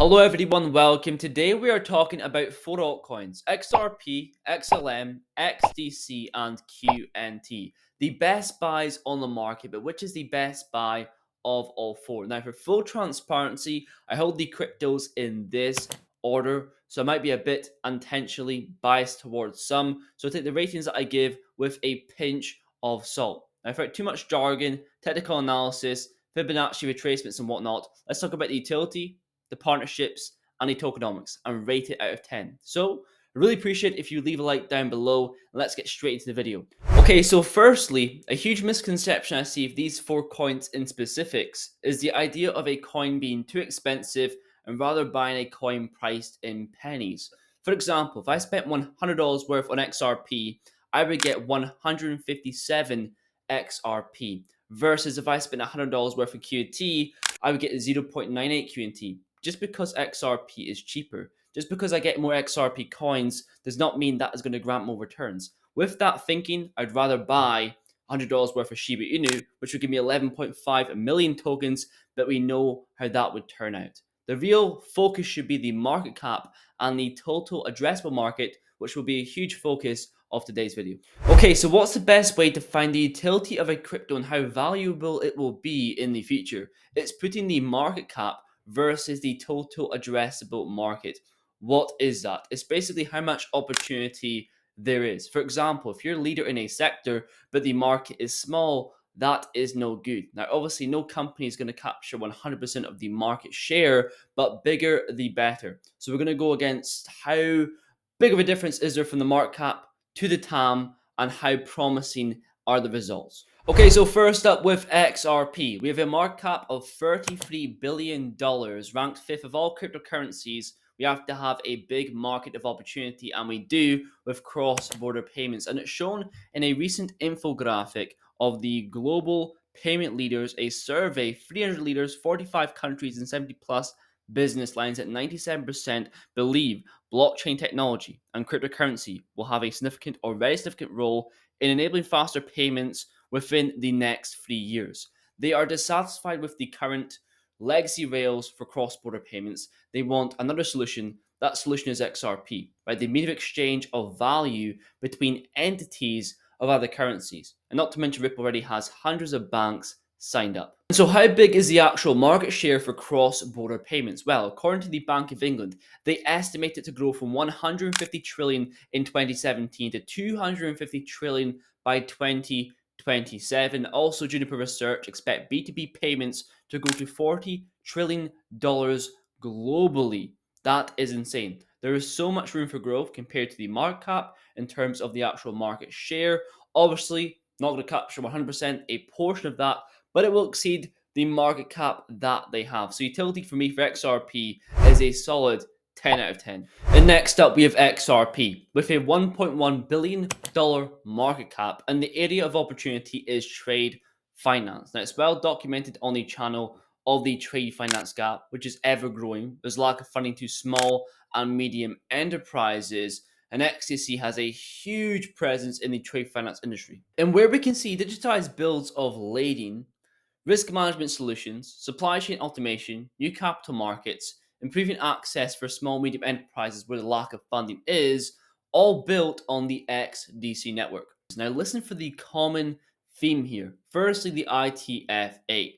Hello everyone, welcome. Today we are talking about four altcoins: XRP, XLM, XDC, and QNT. The best buys on the market, but which is the best buy of all four? Now, for full transparency, I hold the cryptos in this order, so I might be a bit intentionally biased towards some. So take the ratings that I give with a pinch of salt. Now, for too much jargon, technical analysis, Fibonacci retracements, and whatnot, let's talk about the utility, the partnerships, and the tokenomics, and rate it out of 10. So I really appreciate if you leave a like down below, and let's get straight into the video. Okay, so firstly, a huge misconception I see of these four coins in specifics is the idea of a coin being too expensive and rather buying a coin priced in pennies. For example, if I spent $100 worth on XRP, I would get 157 XRP, versus if I spent $100 worth of QNT, I would get 0.98 QNT. Just because XRP is cheaper, just because I get more XRP coins, does not mean that is going to grant more returns. With that thinking, I'd rather buy $100 worth of Shiba Inu, which would give me 11.5 million tokens, but we know how that would turn out. The real focus should be the market cap and the total addressable market, which will be a huge focus of today's video. Okay, so what's the best way to find the utility of a crypto and how valuable it will be in the future? It's putting the market cap versus the total addressable market. What is that? It's basically how much opportunity there is. For example, if you're a leader in a sector, but the market is small, that is no good. Now, obviously, no company is going to capture 100% of the market share, but bigger the better. So we're going to go against how big of a difference is there from the market cap to the TAM, and how promising are the results. Okay, so first up with XRP, we have a market cap of $33 billion, ranked 5th of all cryptocurrencies. We have to have a big market of opportunity, and we do with cross-border payments. And it's shown in a recent infographic of the global payment leaders, a survey, 300 leaders, 45 countries, and 70 plus business lines at 97% believe blockchain technology and cryptocurrency will have a significant or very significant role in enabling faster payments within the next 3 years. They are dissatisfied with the current legacy rails for cross-border payments. They want another solution. That solution is XRP, right? The medium of exchange of value between entities of other currencies. And not to mention, Ripple already has hundreds of banks signed up. And so how big is the actual market share for cross-border payments? Well, according to the Bank of England, they estimate it to grow from 150 trillion in 2017 to 250 trillion by 2027. Also, Juniper Research expect B2B payments to go to $40 trillion globally. That is insane. There is so much room for growth compared to the market cap in terms of the actual market share. Obviously, not going to capture 100%, a portion of that, but it will exceed the market cap that they have. So utility for me for XRP is a solid 10 out of 10. And next up, we have XRP with a $1.1 billion market cap, and the area of opportunity is trade finance. Now, it's well documented on the channel of the trade finance gap, which is ever growing. There's lack of funding to small and medium enterprises, and XDC has a huge presence in the trade finance industry. And where we can see digitized builds of lading, risk management solutions, supply chain automation, new capital markets, improving access for small medium enterprises where the lack of funding is, all built on the XDC network. Now listen for the common theme here. Firstly, the ITFA,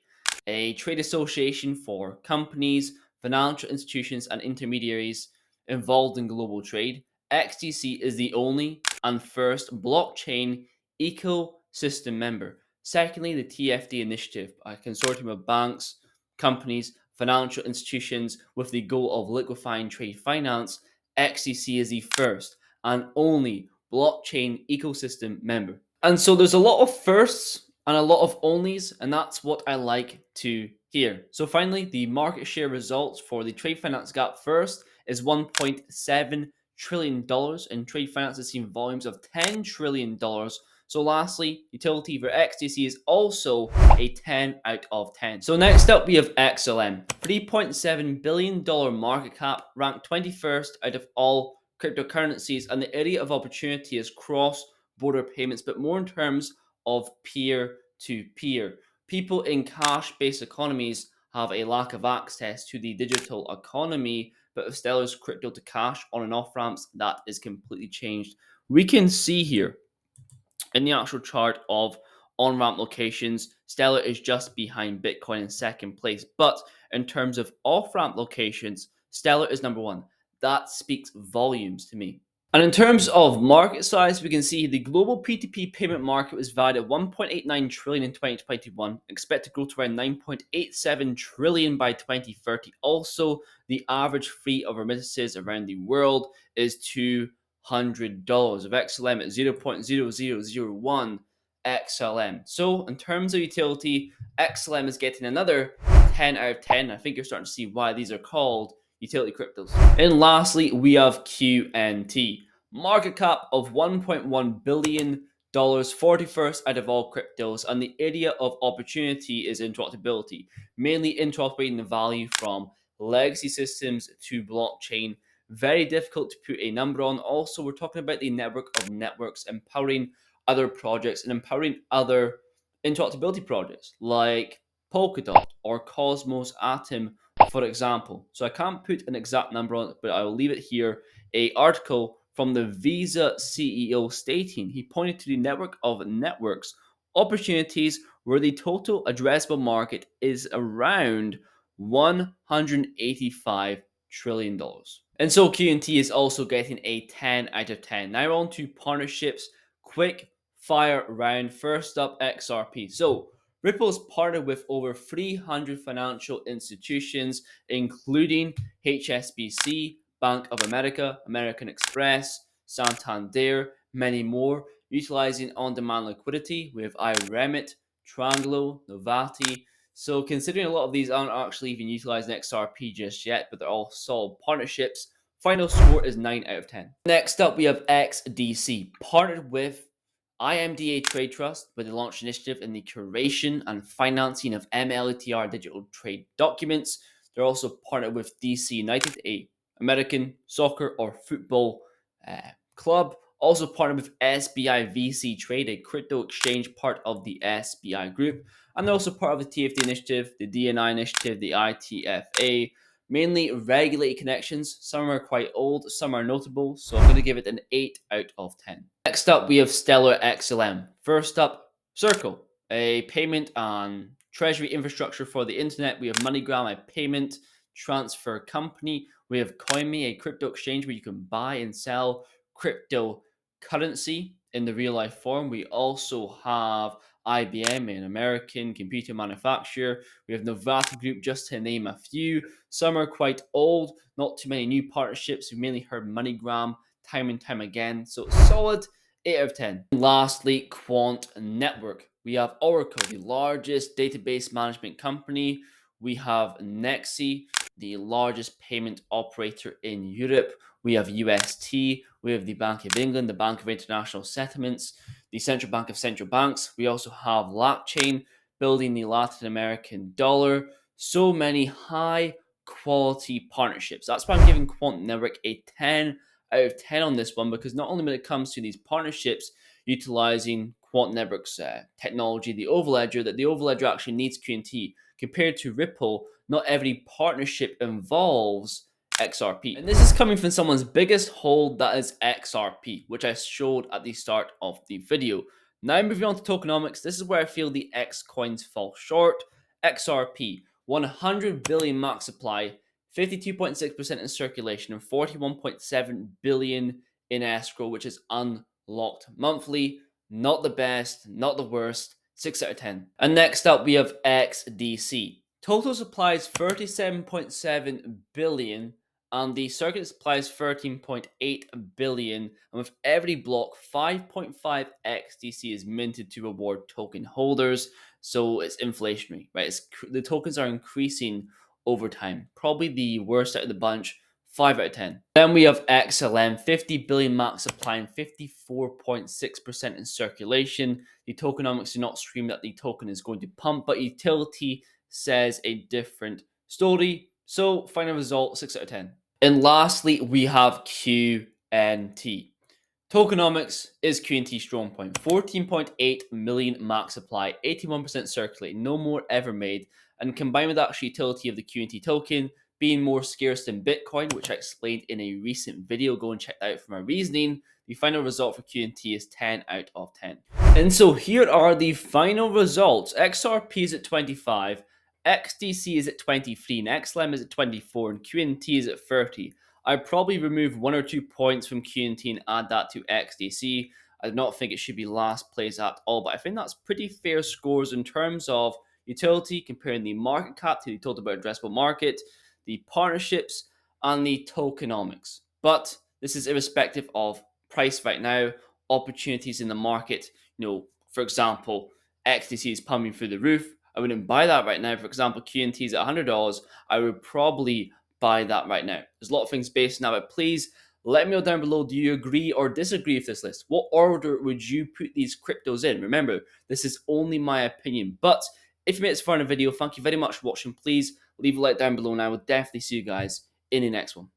a trade association for companies, financial institutions, and intermediaries involved in global trade. XDC is the only and first blockchain ecosystem member. Secondly, the TFD initiative, a consortium of banks, companies, financial institutions with the goal of liquefying trade finance. XDC is the first and only blockchain ecosystem member. And so there's a lot of firsts and a lot of onlys, and that's what I like to hear. So finally, the market share results for the trade finance gap first is $1.7 trillion, and trade finance has seen volumes of $10 trillion. So lastly, utility for XDC is also a 10 out of 10. So next up, we have XLM, $3.7 billion market cap, ranked 21st out of all cryptocurrencies, and the area of opportunity is cross-border payments, but more in terms of peer-to-peer. People in cash-based economies have a lack of access to the digital economy, but with Stellar's crypto to cash on and off ramps, that is completely changed. We can see here in the actual chart of on ramp locations, Stellar is just behind Bitcoin in second place. But in terms of off ramp locations, Stellar is number one. That speaks volumes to me. And in terms of market size, we can see the global P2P payment market was valued at 1.89 trillion in 2021, expected to grow to around 9.87 trillion by 2030. Also, the average fee of remittances around the world is $200 of XLM at 0.0001 XLM. So, in terms of utility, XLM is getting another 10 out of 10. I think you're starting to see why these are called utility cryptos. And lastly, we have QNT. Market cap of $1.1 billion, 41st out of all cryptos, and the area of opportunity is interoperability, mainly interoperating the value from legacy systems to blockchain. Very difficult to put a number on. Also, we're talking about the network of networks empowering other projects and empowering other interoperability projects like Polkadot or Cosmos Atom, for example. So I can't put an exact number on it, but I will leave it here. A article from the Visa CEO stating he pointed to the network of networks opportunities where the total addressable market is around $185 trillion. And so QNT is also getting a 10 out of 10. Now on to partnerships. Quick fire round. First up, XRP. So Ripple's partnered with over 300 financial institutions, including HSBC, Bank of America, American Express, Santander, many more, utilizing on-demand liquidity with iRemit, Tranglo, Novati. So considering a lot of these aren't actually even utilizing XRP just yet, but they're all solid partnerships, final score is 9 out of 10. Next up, we have XDC, partnered with IMDA Trade Trust, where they launched initiative in the curation and financing of MLETR digital trade documents. They're also partnered with DC United, a American soccer or football club. Also partnered with SBI VC Trade, a crypto exchange part of the SBI group. And they're also part of the TFD initiative, the DNI initiative, the ITFA. Mainly regulated connections. Some are quite old, some are notable. So I'm going to give it an 8 out of 10. Next up, we have Stellar XLM. First up, Circle, a payment and treasury infrastructure for the internet. We have MoneyGram, a payment transfer company. We have CoinMe, a crypto exchange where you can buy and sell cryptocurrency in the real life form. We also have IBM, an American computer manufacturer. We have Novata Group, just to name a few. Some are quite old, not too many new partnerships. We mainly heard MoneyGram time and time again. So solid 8 out of 10. And lastly, Quant Network. We have Oracle, the largest database management company. We have Nexi, the largest payment operator in Europe. We have UST. We have the Bank of England, the Bank of International Settlements, the Central Bank of Central Banks. We also have LatChain, building the Latin American dollar. So many high quality partnerships. That's why I'm giving Quant Network a 10 out of 10 on this one, because not only when it comes to these partnerships utilizing Quant Network's technology, the Overledger, that the Overledger actually needs QNT. Compared to Ripple, not every partnership involves XRP. And this is coming from someone's biggest hold, that is XRP, which I showed at the start of the video. Now moving on to tokenomics, this is where I feel the X coins fall short. XRP, 100 billion max supply, 52.6% in circulation, and 41.7 billion in escrow, which is unlocked monthly. Not the best, not the worst. 6 out of 10. And next up, we have XDC. Total supply is 37.7 billion, and the circuit supply is 13.8 billion. And with every block, 5.5 XDC is minted to reward token holders. So it's inflationary, right? The tokens are increasing over time. Probably the worst out of the bunch. 5 out of 10. Then we have XLM, 50 billion max supply and 54.6% in circulation. The tokenomics do not scream that the token is going to pump, but utility says a different story. So final result, 6 out of 10. And lastly, we have QNT. Tokenomics is QNT strong point. 14.8 million max supply, 81% circulating, no more ever made. and combined with the actual utility of the QNT token being more scarce than Bitcoin, which I explained in a recent video, go and check that out for my reasoning, the final result for QNT is 10 out of 10. And so here are the final results. XRP is at 25, XDC is at 23, and XLM is at 24, and QNT is at 30. I'd probably remove 1 or 2 points from QNT and add that to XDC. I do not think it should be last place at all, but I think that's pretty fair scores in terms of utility, comparing the market cap to the total addressable market, the partnerships, and the tokenomics. But this is irrespective of price right now, opportunities in the market. For example, XDC is pumping through the roof. I wouldn't buy that right now. For example, QNT is at $100. I would probably buy that right now. There's a lot of things based on that, but please let me know down below, do you agree or disagree with this list? What order would you put these cryptos in? Remember, this is only my opinion, but if you made it this far in the video, thank you very much for watching. Please leave a like down below, and I will definitely see you guys in the next one.